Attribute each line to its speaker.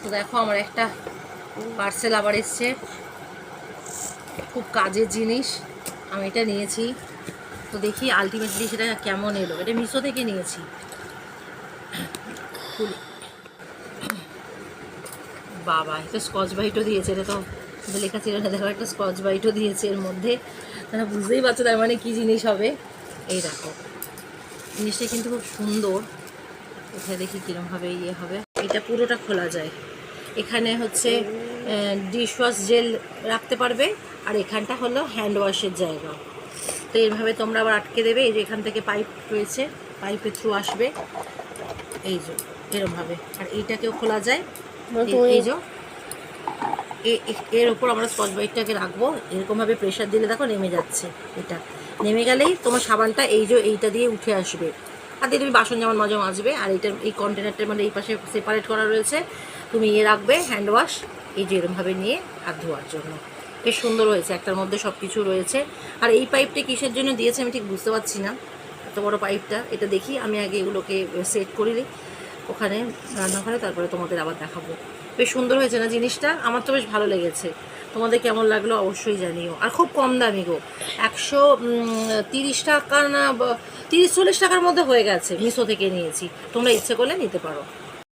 Speaker 1: তো দেখো আমার একটা পার্সেল আবার এসছে, খুব কাজের জিনিস, আমি এটা নিয়েছি। তো দেখি আলটিমেটলি সেটা কেমন এলো। এটা মিশো থেকে নিয়েছি। বাবা, এটা স্কচ ব্রাইটও দিয়েছে। এটা তো লেখা ছিল না, দেখো একটা স্কচ ব্রাইটও দিয়েছে এর মধ্যে। মানে বুঝতেই পারছো তার মানে কী জিনিস হবে। এই দেখো, জিনিসটা কিন্তু খুব সুন্দর। কোথায় দেখি কীরমভাবে ইয়ে হবে। এটা পুরোটা খোলা যায়। এখানে হচ্ছে ডিশওয়াশ জেল রাখতে পারবে, আর এখানটা হলো হ্যান্ড ওয়াশের জায়গা। তো এইভাবে তোমরা আবার আটকে দেবে। এই যে এখান থেকে পাইপ রয়েছে, পাইপের থ্রু আসবে এই যে এরমভাবে। আর এইটাকেও খোলা যায়। এই যে এর ওপর আমরা স্কচ ব্রাইটটাকে রাখবো, এরকমভাবে প্রেশার দিলে দেখো নেমে যাচ্ছে। এটা নেমে গেলেই তোমার সাবানটা এই যে এইটা দিয়ে উঠে আসবে। আর দিয়ে তুমি বাসন যেমন মাঝে মাজবে। আর এইটার এই কন্টেনারটার মানে এই পাশে সেপারেট করা রয়েছে, তুমি ইয়ে রাখবে হ্যান্ড ওয়াশ, এই যে এরমভাবে নিয়ে হাত ধোয়ার জন্য। বেশ সুন্দর হয়েছে, একটার মধ্যে সব কিছু রয়েছে। আর এই পাইপটা কিসের জন্য দিয়েছে আমি ঠিক বুঝতে পারছি না, এত বড় পাইপটা। এটা দেখি আমি আগে এগুলোকে সেট করি ওখানে রান্নাঘরে, তারপরে তোমাদের আবার দেখাবো। বেশ সুন্দর হয়েছে না জিনিসটা? আমার তো বেশ ভালো লেগেছে। তোমাদের কেমন লাগলো অবশ্যই জানিও। আর খুব কম দামি গো, 130 টাকা না 30-40 টাকার মধ্যে হয়ে গেছে। মিশো থেকে নিয়েছি, তোমরা ইচ্ছে করলে নিতে পারো।